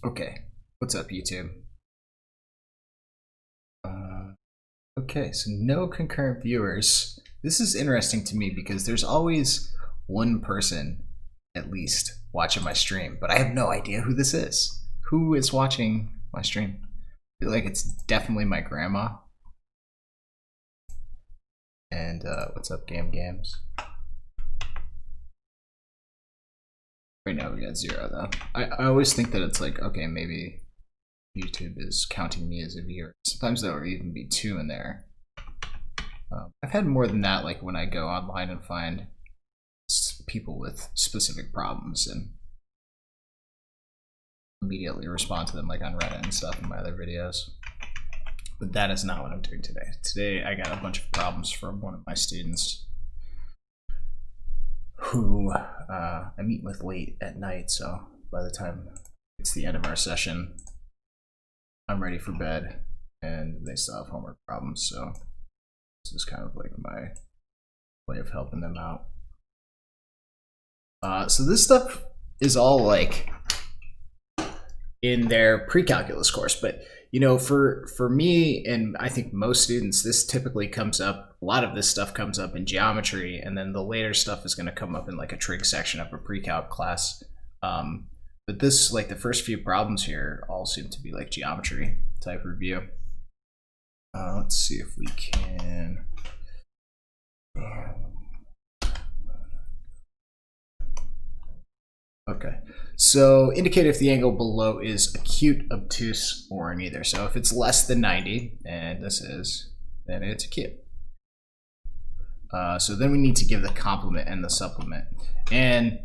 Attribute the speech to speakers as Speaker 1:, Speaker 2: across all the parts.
Speaker 1: Okay, what's up, YouTube? Okay, so no concurrent viewers. This is interesting to me because there's always one person, at least, watching my stream, but I have no idea who this is. Who is watching my stream? I feel like it's definitely my grandma. And what's up, Games? Right now we got 0 though. I always think that it's like, okay, maybe YouTube is counting me as a viewer. Sometimes there will even be 2 in there. I've had more than that, like when I go online and find people with specific problems and immediately respond to them, like on Reddit and stuff in my other videos. But that is not what I'm doing today. Today I got a bunch of problems from one of my students who I meet with late at night, so by the time it's the end of our session, I'm ready for bed and they still have homework problems, so this is kind of like my way of helping them out. So this stuff is all like in their pre-calculus course, but you know, for me and I think most students, this typically comes up, a lot of this stuff comes up in geometry, and then the later stuff is going to come up in like a trig section of a pre-calc class. But this, like the first few problems here, all seem to be like geometry type review. Let's see if we can. Okay, so indicate if the angle below is acute, obtuse, or neither. So if it's less than 90, and this is, then it's acute. So then we need to give the complement and the supplement. And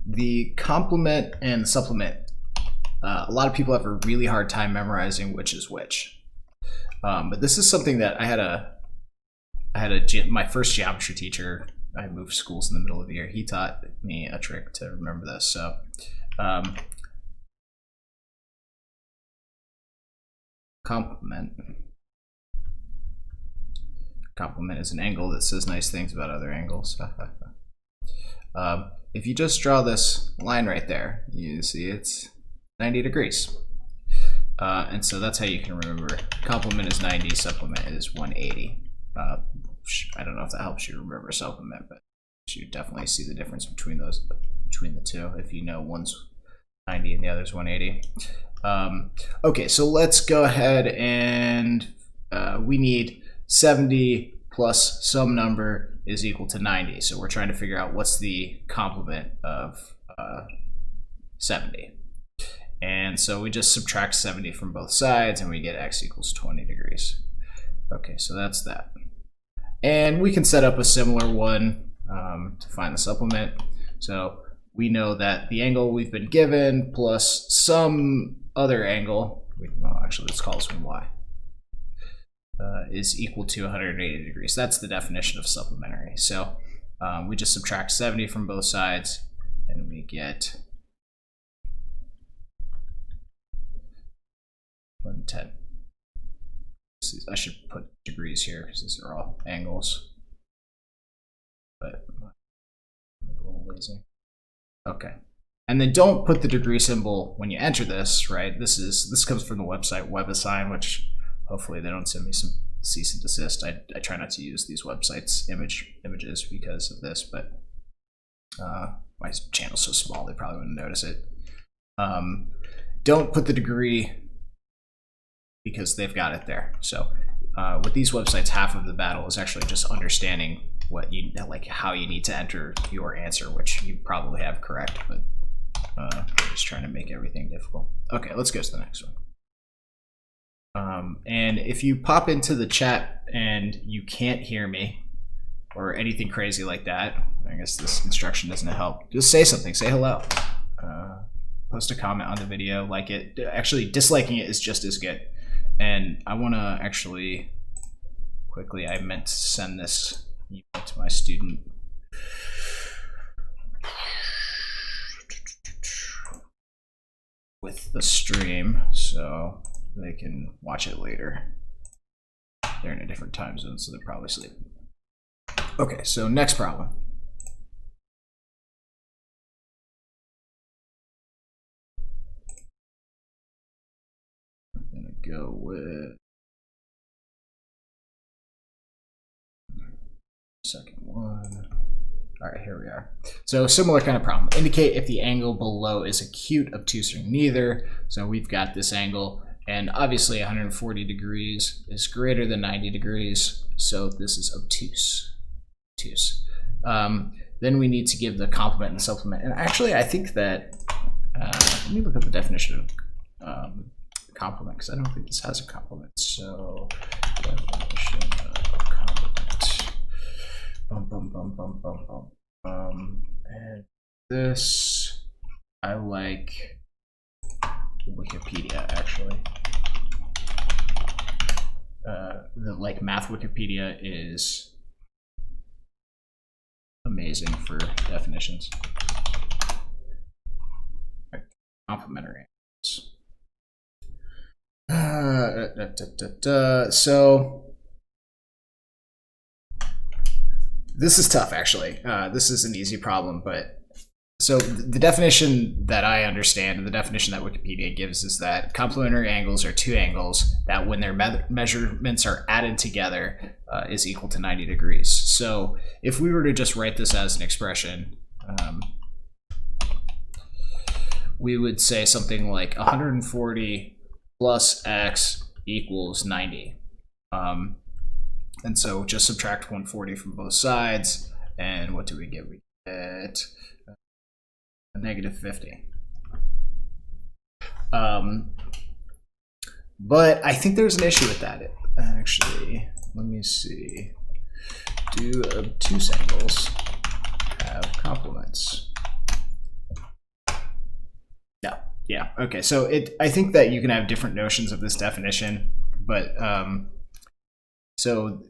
Speaker 1: the complement and the supplement, a lot of people have a really hard time memorizing which is which. But this is something that I had my first geometry teacher. I moved schools in the middle of the year. He taught me a trick to remember this. So complement is an angle that says nice things about other angles. If you just draw this line right there, you see it's 90 degrees. And so that's how you can remember. Complement is 90, supplement is 180. I don't know if that helps you remember supplement, but you definitely see the difference between the two if you know one's 90 and the other's 180. Okay, so let's go ahead and we need 70 plus some number is equal to 90. So we're trying to figure out what's the complement of 70. And so we just subtract 70 from both sides and we get x equals 20 degrees. Okay, so that's that. And we can set up a similar one to find the supplement. So we know that the angle we've been given plus some other angle, well, actually let's call this one y, is equal to 180 degrees. That's the definition of supplementary. So we just subtract 70 from both sides and we get 110. I should put degrees here because these are all angles, but I'm a little lazy. Okay, and then don't put the degree symbol when you enter this, right? This comes from the website WebAssign, which hopefully they don't send me some cease and desist. I try not to use these websites images because of this, but my channel's so small they probably wouldn't notice it. Don't put the degree because they've got it there. So with these websites, half of the battle is actually just understanding what you like, how you need to enter your answer, which you probably have correct, but just trying to make everything difficult. Okay, let's go to the next one. And if you pop into the chat and you can't hear me or anything crazy like that, I guess this instruction doesn't help. Just say something, say hello. Post a comment on the video, like it. Actually, disliking it is just as good. And I want to actually quickly, I meant to send this email to my student. With the stream, so they can watch it later. They're in a different time zone, so they're probably sleeping. Okay, so next problem. go with second one. All right, here we are. So similar kind of problem. Indicate if the angle below is acute, obtuse, or neither. So we've got this angle, and obviously 140 degrees is greater than 90 degrees, so this is obtuse. Then we need to give the complement and supplement. And actually, I think that, let me look up the definition of complement, because I don't think this has a complement. So definition of complement. And this, I like Wikipedia, actually. Like math Wikipedia is amazing for definitions. Right. Complementary angles. So this is tough, actually. This is an easy problem, but so the definition that I understand, and the definition that Wikipedia gives, is that complementary angles are two angles that, when their measurements are added together, is equal to 90 degrees. So if we were to just write this as an expression, we would say something like 140 plus x equals 90. And so just subtract 140 from both sides, and what do we get? We get a negative 50. But I think there's an issue with that. Actually, let me see. Do obtuse angles have complements? No. Yeah. Okay. So I think that you can have different notions of this definition, but so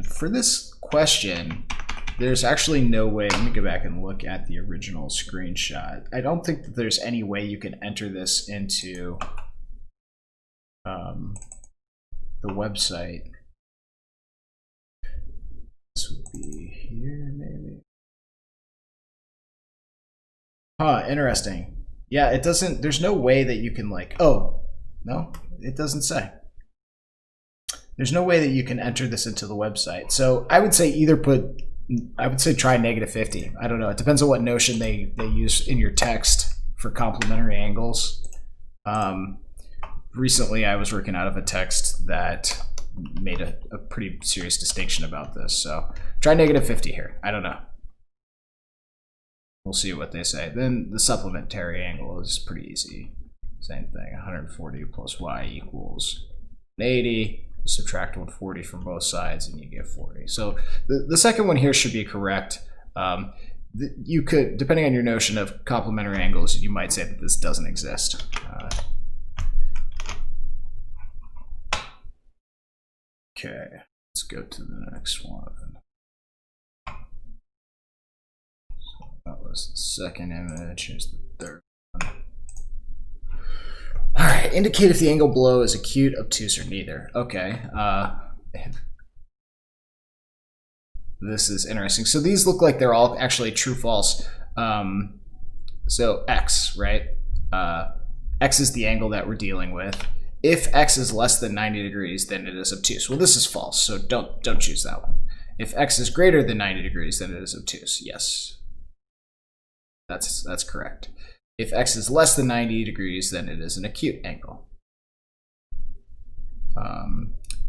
Speaker 1: for this question, there's actually no way. Let me go back and look at the original screenshot. I don't think that there's any way you can enter this into the website. This would be here, maybe. Huh, interesting. Yeah, it doesn't, there's no way that you can, like, oh, no, it doesn't say. There's no way that you can enter this into the website. So I would say try negative 50. I don't know. It depends on what notion they use in your text for complementary angles. Recently, I was working out of a text that made a pretty serious distinction about this. So try negative 50 here. I don't know. We'll see what they say. Then the supplementary angle is pretty easy. Same thing. 140 plus y equals 80. Subtract 140 from both sides and you get 40. So the second one here should be correct. You could, depending on your notion of complementary angles, you might say that this doesn't exist. Okay, let's go to the next one. So that was the second image. Here's the third one. All right, indicate if the angle below is acute, obtuse, or neither. Okay. This is interesting. So these look like they're all actually true, false. So x, right? X is the angle that we're dealing with. If x is less than 90 degrees, then it is obtuse. Well, this is false, so don't choose that one. If x is greater than 90 degrees, then it is obtuse. Yes, that's correct. If x is less than 90 degrees, then it is an acute angle.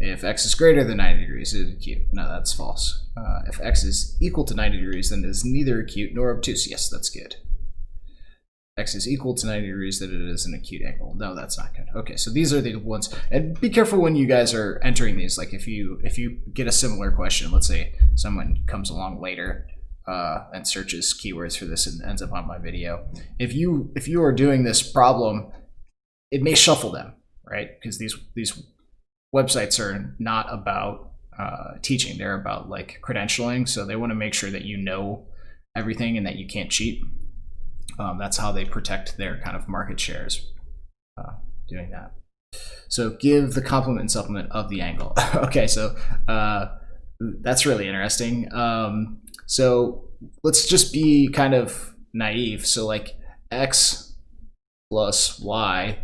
Speaker 1: If x is greater than 90 degrees, it is acute. No, that's false. If x is equal to 90 degrees, then it is neither acute nor obtuse. Yes, that's good. X is equal to 90 degrees, then it is an acute angle. No, that's not good. Okay, so these are the ones. And be careful when you guys are entering these. Like if you get a similar question, let's say someone comes along later and searches keywords for this and ends up on my video. If you are doing this problem, it may shuffle them, right? Because these websites are not about teaching; they're about like credentialing. So they want to make sure that you know everything and that you can't cheat. That's how they protect their kind of market shares, doing that. So give the complement and supplement of the angle. Okay, so that's really interesting. So let's just be kind of naive. So like x plus y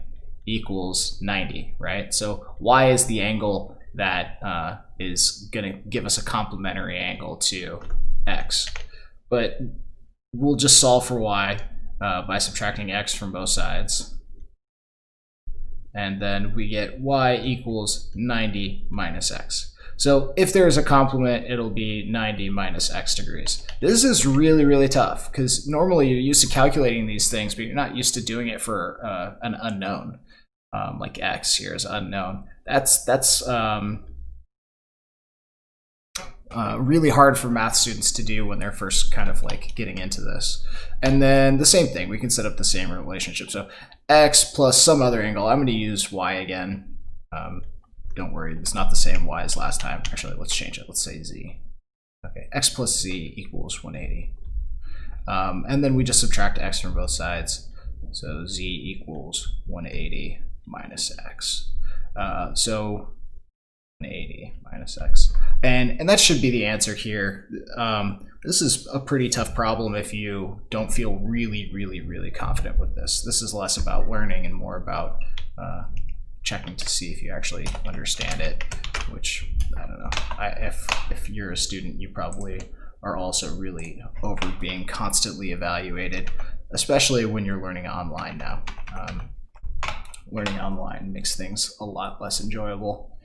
Speaker 1: equals 90, right? So y is the angle that is going to give us a complementary angle to x. But we'll just solve for y by subtracting x from both sides. And then we get y equals 90 minus x. So if there is a complement, it'll be 90 minus x degrees. This is really, really tough because normally you're used to calculating these things, but you're not used to doing it for an unknown. Like x here is unknown. That's really hard for math students to do when they're first kind of like getting into this. And then the same thing, we can set up the same relationship. So x plus some other angle. I'm going to use y again. Don't worry, it's not the same y as last time. Actually, let's change it. Let's say z. Okay, x plus z equals 180. And then we just subtract x from both sides. So z equals 180 minus x. So 180 minus x. And that should be the answer here. This is a pretty tough problem if you don't feel really, really, really confident with this. This is less about learning and more about checking to see if you actually understand it, which, I don't know. If you're a student, you probably are also really over being constantly evaluated, especially when you're learning online now. Learning online makes things a lot less enjoyable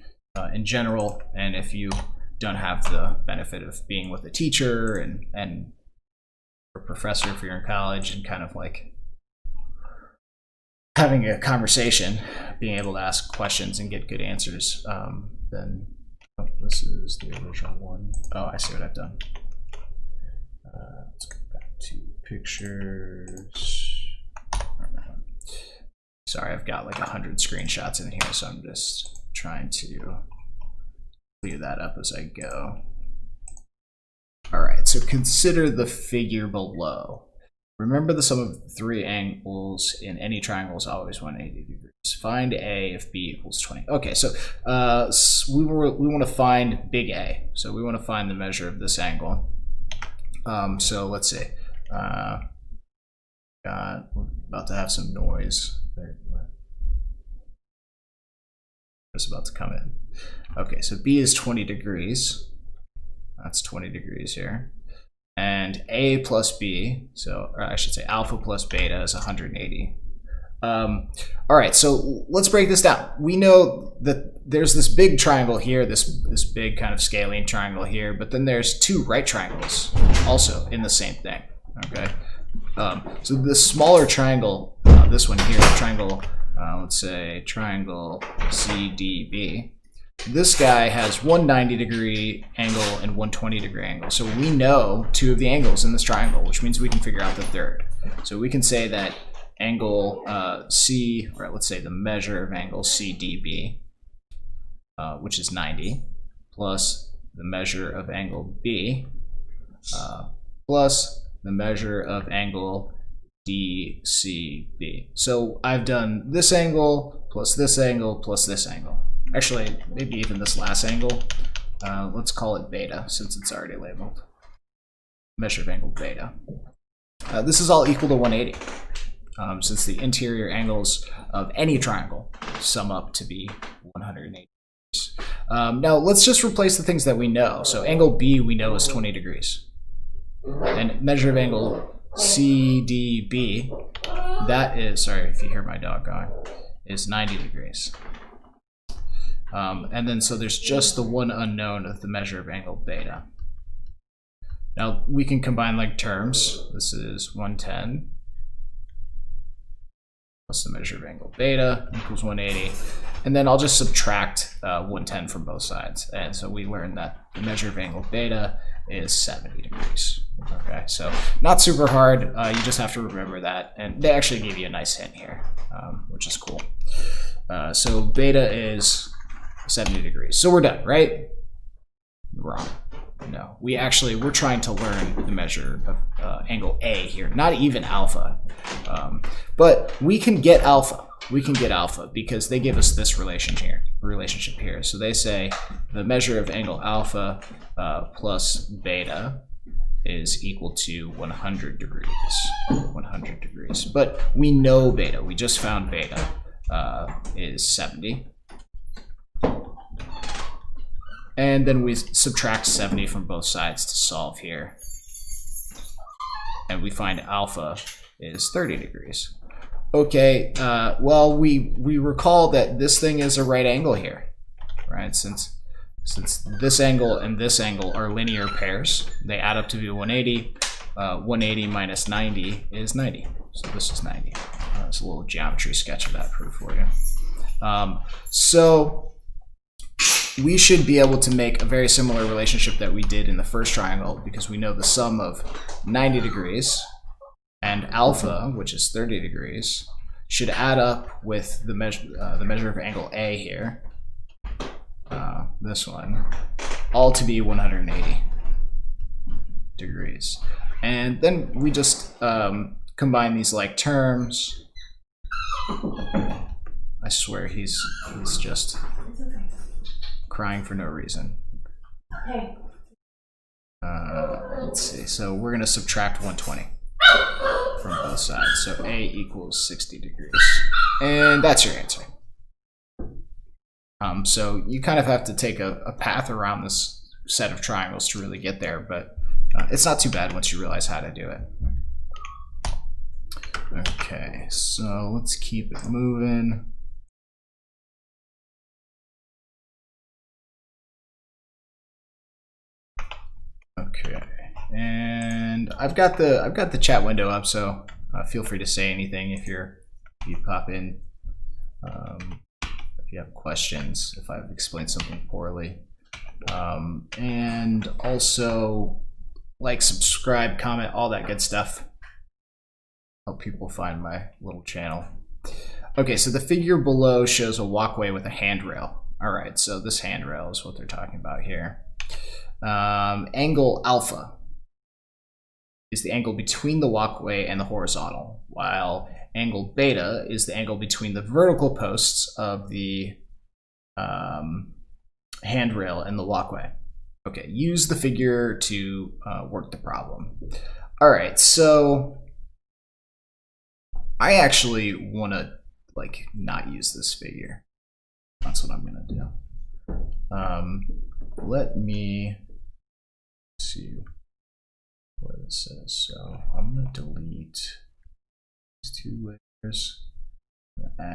Speaker 1: in general, and if you don't have the benefit of being with a teacher and a professor if you're in college and kind of like having a conversation, being able to ask questions and get good answers, then this is the original one. Oh, I see what I've done. Let's go back to pictures. Sorry, I've got like 100 screenshots in here, so I'm just trying to clear that up as I go. All right, so consider the figure below. Remember the sum of three angles in any triangle is always 180 degrees. Find A if B equals 20. Okay, so we want to find big A. So we want to find the measure of this angle. So let's see. We're about to have some noise. It's about to come in. Okay, so B is 20 degrees. That's 20 degrees here. And A plus B, so or I should say alpha plus beta is 180. All right, so let's break this down. We know that there's this big triangle here, this big kind of scalene triangle here, but then there's two right triangles also in the same thing, okay? So the smaller triangle, this one here, triangle, let's say triangle CDB, this guy has one 90-degree angle and one 20-degree angle. So we know two of the angles in this triangle, which means we can figure out the third. So we can say that angle C, or let's say the measure of angle CDB, which is 90, plus the measure of angle B, plus the measure of angle DCB. So I've done this angle plus this angle plus this angle. Actually, maybe even this last angle. Let's call it beta since it's already labeled. Measure of angle beta. This is all equal to 180 since the interior angles of any triangle sum up to be 180 degrees. Now let's just replace the things that we know. So angle B we know is 20 degrees. And measure of angle CDB, that is, sorry if you hear my dog going, is 90 degrees. And then so there's just the one unknown of the measure of angle beta. Now we can combine like terms. This is 110 plus the measure of angle beta equals 180. And then I'll just subtract 110 from both sides. And so we learned that the measure of angle beta is 70 degrees. Okay, so not super hard. You just have to remember that. And they actually gave you a nice hint here, which is cool. So beta is 70 degrees. So we're done, right? Wrong. No, we're trying to learn the measure of angle A here, not even alpha. But we can get alpha. We can get alpha because they give us this relationship here. So they say the measure of angle alpha plus beta is equal to 100 degrees. 100 degrees. But we know beta. We just found beta. is 70. And then we subtract 70 from both sides to solve here. And we find alpha is 30 degrees. Okay, well, we recall that this thing is a right angle here, right? Since this angle and this angle are linear pairs, they add up to be 180. 180 minus 90 is 90. So this is 90. That's a little geometry sketch of that proof for you. So we should be able to make a very similar relationship that we did in the first triangle, because we know the sum of 90 degrees and alpha, which is 30 degrees, should add up with the measure of angle A here, this one, all to be 180 degrees. And then we just combine these like terms. I swear he's just crying for no reason.
Speaker 2: Hey.
Speaker 1: Let's see. So we're going to subtract 120 from both sides. So A equals 60 degrees. And that's your answer. So you kind of have to take a path around this set of triangles to really get there, but it's not too bad once you realize how to do it. Okay, so let's keep it moving. Okay, and I've got the chat window up, so feel free to say anything if you pop in. If you have questions, if I've explained something poorly, and also like, subscribe, comment, all that good stuff. Help people find my little channel. Okay, so the figure below shows a walkway with a handrail. All right, so this handrail is what they're talking about here. Angle alpha is the angle between the walkway and the horizontal, while angle beta is the angle between the vertical posts of the handrail and the walkway. Okay, use the figure to work the problem. All right, so I actually want to like not use this figure. That's what I'm gonna do. Let me see what it says. So I'm gonna delete these two layers. Add